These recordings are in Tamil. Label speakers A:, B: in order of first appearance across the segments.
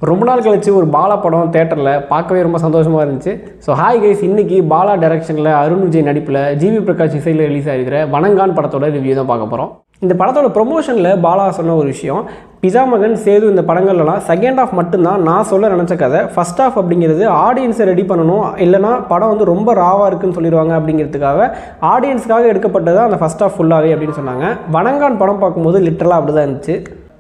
A: ரொம்ப நாள் கழிச்சு ஒரு பாலா படம் தேட்டரில் பார்க்கவே ரொம்ப சந்தோஷமாக இருந்துச்சு. ஸோ ஹாய் கைஸ், இன்றைக்கி பாலா டைரக்ஷனில் அருண் விஜய் நடிப்பில் ஜிவி பிரகாஷ் இசையில் ரிலீஸ் ஆகிருக்கிற வணங்கான் படத்தோட ரிவ்யூ தான் பார்க்க போகிறோம். இந்த படத்தோட ப்ரொமோஷனில் பாலா சொன்ன ஒரு விஷயம், பிஸா மகன் சேது இந்த படங்கள்லாம் செகண்ட் ஆஃப் மட்டும்தான் நான் சொல்ல நினச்ச கதை. ஃபஸ்ட் ஆஃப் அப்படிங்கிறது ஆடியன்ஸை ரெடி பண்ணணும், இல்லைனா படம் வந்து ரொம்ப ராவாக இருக்குன்னு சொல்லிடுவாங்க அப்படிங்கிறதுக்காக ஆடியன்ஸுக்காக எடுக்கப்பட்டது அந்த ஃபஸ்ட் ஆஃப் ஃபுல்லாகவே அப்படின்னு சொன்னாங்க. வணங்கான் படம் பார்க்கும்போது லிட்டரலாக அப்படி தான் இருந்துச்சு.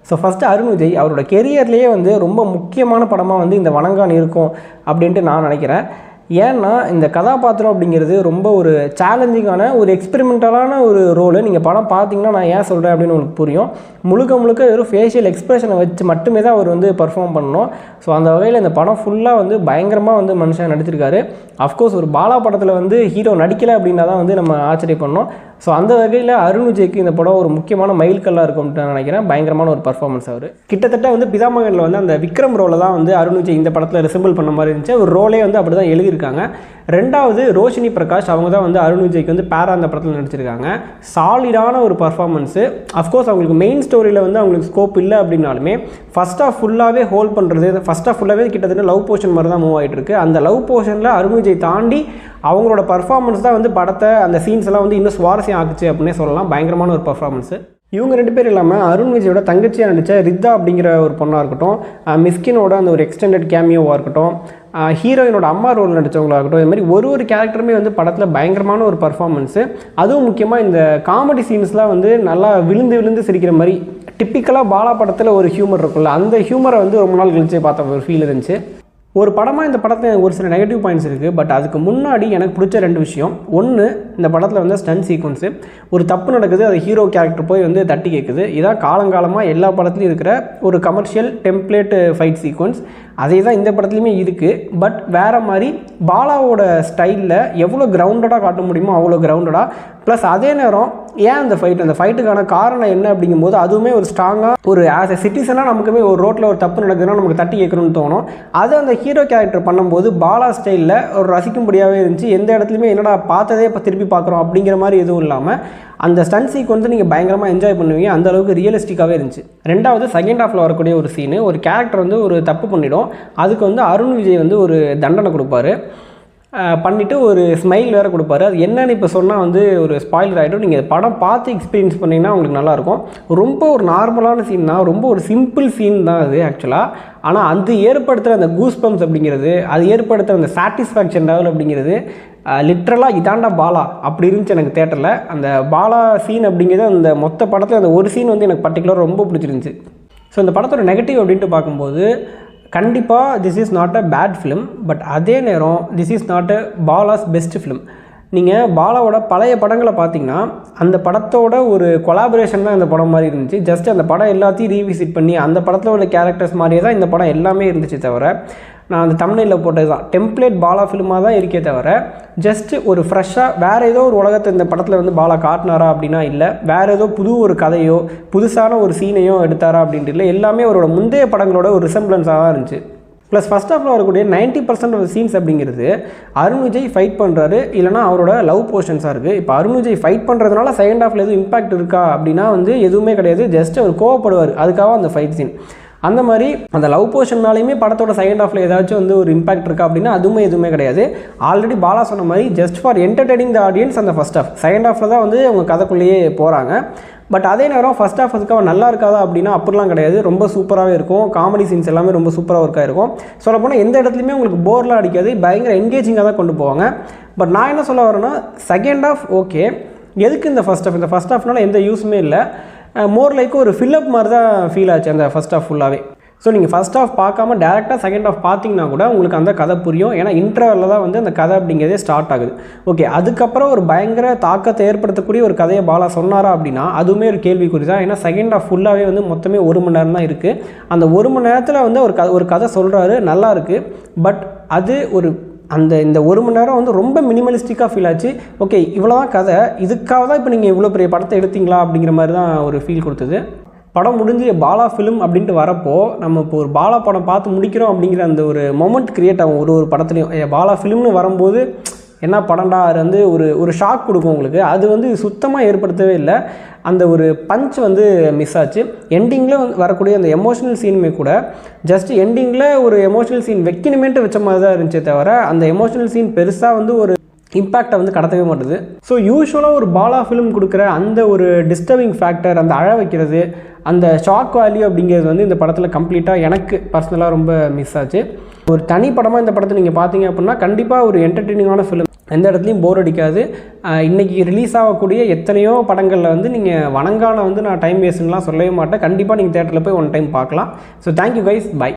A: ஸோ ஃபஸ்ட்டு அருண் விஜய் அவரோட கெரியர்லேயே வந்து ரொம்ப முக்கியமான படமாக வந்து இந்த வணங்கான் இருக்கும் அப்படின்ட்டு நான் நினைக்கிறேன். ஏன்னா இந்த கதாபாத்திரம் அப்படிங்கிறது ரொம்ப ஒரு சேலஞ்சிங்கான ஒரு எக்ஸ்பெரிமெண்டலான ஒரு ரோலு. நீங்கள் படம் பார்த்தீங்கன்னா நான் ஏன் சொல்கிறேன் அப்படின்னு உங்களுக்கு புரியும். முழுக்க ஒரு ஃபேஷியல் எக்ஸ்ப்ரெஷனை வச்சு மட்டுமே தான் அவர் வந்து பர்ஃபார்ம் பண்ணணும். ஸோ அந்த வகையில் இந்த படம் ஃபுல்லாக வந்து பயங்கரமாக வந்து மனுஷன் நடிச்சிருக்காரு. அஃப்கோர்ஸ் ஒரு பாலா படத்தில் வந்து ஹீரோ நடிக்கலை அப்படின்னா தான் வந்து நம்ம ஆச்சரியப்படணும். ஸோ அந்த வகையில் அருண் விஜய்க்கு இந்த படம் ஒரு முக்கியமான மைல்கல்லாக இருக்கும்னு நான் நினைக்கிறேன். பயங்கரமான ஒரு பர்ஃபார்மன்ஸ் அவர். கிட்டத்தட்ட வந்து பிதா மகனில் வந்து அந்த விக்ரம் ரோலை தான் வந்து அருண் விஜய் இந்த படத்தில் ரிசம்பிள் பண்ண மாதிரி இருந்துச்சு. ஒரு ரோலே வந்து அப்படி தான் எழுதியிருக்காங்க. ரெண்டாவது ரோஷினி பிரகாஷ், அவங்க தான் வந்து அருண் விஜய்க்கு வந்து பேரா அந்த படத்தில் நடிச்சிருக்காங்க. சாலிடான ஒரு பர்ஃபார்மன்ஸு. அஃப்கோர்ஸ் அவங்களுக்கு மெயின் ஸ்டோரியில் வந்து அவங்களுக்கு ஸ்கோப் இல்லை அப்படின்னாலுமே ஃபஸ்ட் ஆஃப் ஃபுல்லாகவே ஹோல்ட் பண்ணுறது, ஃபஸ்ட் ஆஃப் ஃபுல்லாகவே கிட்டத்தட்ட லவ் போர்ஷன் மாதிரி தான் மூவ் ஆகிட்டு இருக்கு. அந்த லவ் போர்ஷனில் அருண் விஜய் தாண்டி அவங்களோட பர்ஃபார்மன்ஸ் தான் வந்து படத்தை அந்த சீன்ஸ் எல்லாம் வந்து இன்னும் சுவாரஸ்யம் ஆக்குச்சு அப்படின்னே சொல்லலாம். பயங்கரமான ஒரு பர்ஃபார்மன்ஸு. இவங்க ரெண்டு பேர் இல்லாமல் அருண் விஜயோட தங்கச்சியாக நடித்த ரித்தா அப்படிங்கிற ஒரு பொண்ணாக இருக்கட்டும், மிஸ்கினோட அந்த ஒரு எக்ஸ்டெண்டட் கேமியோவாக இருக்கட்டும், ஹீரோயினோட அம்மா ரோல் நடித்தவங்களாகட்டும், இது மாதிரி ஒரு கேரக்டருமே வந்து படத்தில் பயங்கரமான ஒரு பர்ஃபார்மன்ஸு. அதுவும் முக்கியமாக இந்த காமெடி சீன்ஸ்லாம் வந்து நல்லா விழுந்து சிரிக்கிற மாதிரி டிப்பிக்கலாக பாலா படத்தில் ஒரு ஹியூமர் இருக்குல்ல, அந்த ஹியூமரை வந்து ரொம்ப நாள் கழிச்சு பார்த்த ஒரு ஃபீல் இருந்துச்சு. ஒரு படமாக இந்த படத்தில் ஒரு சில நெகட்டிவ் பாயிண்ட்ஸ் இருக்குது. பட் அதுக்கு முன்னாடி எனக்கு பிடிச்ச ரெண்டு விஷயம். ஒன்று, இந்த படத்தில் வந்து ஸ்டன் சீக்வன்ஸு. ஒரு தப்பு நடக்குது, அது ஹீரோ கேரக்டர் போய் வந்து தட்டி கேட்குது. இதான் காலங்காலமாக எல்லா படத்துலையும் இருக்கிற ஒரு கமர்ஷியல் டெம்ப்ளேட் ஃபைட் சீக்வன்ஸ். அதே தான் இந்த படத்துலையுமே இருக்குது. பட் வேறு மாதிரி பாலாவோட ஸ்டைலில் எவ்வளோ கிரவுண்டடாக காட்ட முடியுமோ அவ்வளோ கிரவுண்டடாக, ப்ளஸ் அதே நேரம் ஏன் அந்த ஃபைட்டுக்கான காரணம் என்ன அப்படிங்கும்போது அதுவுமே ஒரு ஸ்ட்ராங்காக ஒரு ஆஸ் எ சிட்டிசனாக நமக்குமே ஒரு ரோட்டில் ஒரு தப்பு நடக்குதுன்னா நமக்கு தட்டி கேட்கணும்னு தோணும். அது அந்த ஹீரோ கேரக்டர் பண்ணும்போது பாலா ஸ்டைலில் ஒரு ரசிக்கும்படியாகவே இருந்துச்சு. எந்த இடத்துலையுமே என்னடா பார்த்ததே இப்போ திருப்பி பார்க்குறோம் அப்படிங்கிற மாதிரி எதுவும் இல்லாமல் அந்த ஸ்டன் சீக்வன்ஸை நீங்கள் பயங்கரமாக என்ஜாய் பண்ணுவீங்க. அந்த அளவுக்கு ரியலிஸ்டிக்காகவே இருந்துச்சு. ரெண்டாவது, செகண்ட் ஹாஃபில் வரக்கூடிய ஒரு சீனு, ஒரு கேரக்டர் வந்து ஒரு தப்பு பண்ணிடும். அதுக்கு வந்து அருண் விஜய் வந்து ஒரு தண்டனை கொடுப்பாரு, பண்ணிவிட்டு ஒரு ஸ்மைல் வேறு கொடுப்பாரு. அது என்னென்னு இப்போ சொன்னால் வந்து ஒரு ஸ்பாயிலர் ஆகிடும். நீங்கள் படம் பார்த்து எக்ஸ்பீரியன்ஸ் பண்ணிங்கன்னா உங்களுக்கு நல்லாயிருக்கும். ரொம்ப ஒரு நார்மலான சீன் தான், ரொம்ப ஒரு சிம்பிள் சீன் தான் அது ஆக்சுவலாக. ஆனால் அது ஏற்படுத்துகிற அந்த கூஸ் பம்ப்ஸ் அப்படிங்கிறது, அது ஏற்படுத்துகிற அந்த சாட்டிஸ்ஃபேக்ஷன் லெவல் அப்படிங்கிறது லிட்ரலாக இதாண்டா பாலா அப்படி இருந்துச்சு எனக்கு தேட்டரில். அந்த பாலா சீன் அப்படிங்கிறது அந்த மொத்த படத்தில் அந்த ஒரு சீன் வந்து எனக்கு பர்டிகுலராக ரொம்ப பிடிச்சிருந்துச்சு. ஸோ இந்த படத்தோட நெகட்டிவ் அப்படின்ட்டு பார்க்கும்போது கண்டிப்பாக this is not a bad film. But அதே நேரம் this is not a Bala's best film. நீங்கள் பாலாவோட பழைய படங்களை பார்த்தீங்கன்னா அந்த படத்தோட ஒரு கொலாபரேஷன் தான் இந்த படம் மாதிரி இருந்துச்சு. ஜஸ்ட் அந்த படம் எல்லாத்தையும் ரீவிசிட் பண்ணி அந்த படத்தில் உள்ள கேரக்டர்ஸ் மாதிரியே தான் இந்த படம் எல்லாமே இருந்துச்சு. தவிர நான் அந்த தமிழில் போட்டது தான் டெம்ப்ளேட் பாலா ஃபிலிமாக தான் இருக்கே தவிர ஜஸ்ட்டு ஒரு ஃப்ரெஷ்ஷாக வேறு ஏதோ ஒரு உலகத்தை இந்த படத்தில் வந்து பாலா காட்டினாரா அப்படின்னா இல்லை, வேறு ஏதோ புது ஒரு கதையோ புதுசான ஒரு சீனையோ எடுத்தாரா அப்படின்ட்டு இல்லை, எல்லாமே அவரோட முந்தைய படங்களோட ஒரு ரிசம்பிளன்ஸாக தான் இருந்துச்சு. ப்ளஸ் ஃபஸ்ட் ஆஃபில் வரக்கூடிய 90% ஆஃப் சீன்ஸ் அப்படிங்கிறது அருண் விஜய் ஃபைட் பண்ணுறாரு, இல்லைனா அவரோட லவ் போர்ஷன்ஸாக இருக்குது. இப்போ அருண் விஜய் ஃபைட் பண்ணுறதுனால செகண்ட் ஹாஃபில் எதுவும் இம்பாக்ட் இருக்கா அப்படின்னா வந்து எதுவுமே கிடையாது. ஜஸ்ட் அவர் கோவப்படுவார், அதுக்காக அந்த ஃபைட் சீன். அந்த மாதிரி அந்த லவ் போர்ஷன்னாலையுமே படத்தோட செகண்ட் ஹாஃபில் ஏதாச்சும் வந்து ஒரு இம்பாக்ட் இருக்கா அப்படின்னா அதுவுமே எதுவுமே கிடையாது. ஆல்ரெடி பாலா சொன்ன மாதிரி just for entertaining the audience அந்த ஃபஸ்ட் ஹாஃப். செகண்ட் ஹாஃபில் தான் வந்து அவங்க கதைக்குள்ளேயே போகிறாங்க. பட் அதே நேரம் ஃபஸ்ட் ஹாஃப் அதுக்காக நல்லா இருக்காதா அப்படின்னா அப்படிலாம் கிடையாது. ரொம்ப சூப்பராகவே இருக்கும். காமெடி சீன்ஸ் எல்லாமே ரொம்ப சூப்பராக ஒர்க்காக இருக்கும். சொல்லப்போனால் எந்த இடத்துலையுமே உங்களுக்கு போர்லாம் அடிக்காது, பயங்கர என்கேஜிங்காக தான் கொண்டு போவாங்க. பட் நான் என்ன சொல்ல வரேன்னா செகண்ட் ஹாஃப் ஓகே, எதுக்கு இந்த ஃபஸ்ட் ஹாஃப்? இந்த ஃபஸ்ட் ஹாஃப்னால எந்த யூஸுமே இல்லை. மோர் லைக் ஒரு ஃபில்லப் மாதிரி தான் ஃபீல் ஆச்சு அந்த ஃபஸ்ட் ஹாஃப் ஃபுல்லாகவே. ஸோ நீங்கள் ஃபஸ்ட் ஹாஃப் பார்க்காம டேரெக்டாக செகண்ட் ஹாஃப் பார்த்தீங்கன்னா கூட உங்களுக்கு அந்த கதை புரியும். ஏன்னா இன்டர்வலில் தான் வந்து அந்த கதை அப்படிங்கிறதே ஸ்டார்ட் ஆகுது. ஓகே, அதுக்கப்புறம் ஒரு பயங்கர தாக்கத்தை ஏற்படுத்தக்கூடிய ஒரு கதையை பாலா சொன்னாரா அப்படின்னா அதுவுமே ஒரு கேள்விக்குறி தான். ஏன்னா செகண்ட் ஹாஃப் ஃபுல்லாகவே வந்து மொத்தமே 1 மணி நேரம் தான் இருக்குது. அந்த 1 மணி நேரத்தில் வந்து ஒரு கதை சொல்கிறாரு, நல்லா இருக்குது. பட் அது இந்த 1 மணி நேரம் வந்து ரொம்ப மினிமலிஸ்டிக்காக ஃபீல் ஆச்சு. ஓகே, இவ்வளோ தான் கதை, இதுக்காக தான் இப்போ நீங்கள் இவ்வளோ பெரிய படத்தை எடுத்தீங்களா அப்படிங்கிற மாதிரி தான் ஒரு ஃபீல் கொடுத்தது. படம் முடிஞ்சு பாலா ஃபிலிம் அப்படின்ட்டு வரப்போ நம்ம இப்போ ஒரு பாலா படம் பார்த்து முடிக்கிறோம் அப்படிங்கிற அந்த ஒரு மொமெண்ட் க்ரியேட் ஆகும் ஒரு படத்துலையும். பாலா ஃபிலிம்னு வரும்போது என்ன படம்டா அது வந்து ஒரு ஷாக் கொடுக்கும் உங்களுக்கு. அது வந்து சுத்தமாக ஏற்படுத்தவே இல்லை. அந்த ஒரு பஞ்ச் வந்து மிஸ் ஆச்சு. எண்டிங்கில் வரக்கூடிய அந்த எமோஷனல் சீனுமே கூட ஜஸ்ட் எண்டிங்கில் ஒரு எமோஷனல் சீன் வைக்கணுமேன்ட்டு வச்ச மாதிரி தான் இருந்துச்சே தவிர அந்த எமோஷனல் சீன் பெருசாக வந்து ஒரு இம்பேக்டை வந்து கடத்தவே மாட்டுது. ஸோ யூஸ்வலாக ஒரு பாலா ஃபிலிம் கொடுக்குற அந்த ஒரு டிஸ்டர்பிங் ஃபேக்டர், அந்த அழ வைக்கிறது, அந்த ஷாக் வேல்யூ அப்படிங்கிறது வந்து இந்த படத்தில் கம்ப்ளீட்டாக எனக்கு பர்சனலாக ரொம்ப மிஸ் ஆச்சு. ஒரு தனி படமாக இந்த படத்தை நீங்கள் பார்த்தீங்க அப்படின்னா கண்டிப்பாக ஒரு என்டர்டெய்னிங்கான ஃபிலிம், எந்த இடத்துலையும் போர் அடிக்காது. இன்றைக்கி ரிலீஸ் ஆகக்கூடிய எத்தனையோ படங்களில் வந்து நீங்கள் வணங்கான வந்து நான் டைம் வேஸ்ட்லாம் சொல்லவே மாட்டேன். கண்டிப்பாக நீங்கள் தேட்டரில் போய் ஒன் டைம் பார்க்கலாம். So thank you guys, by.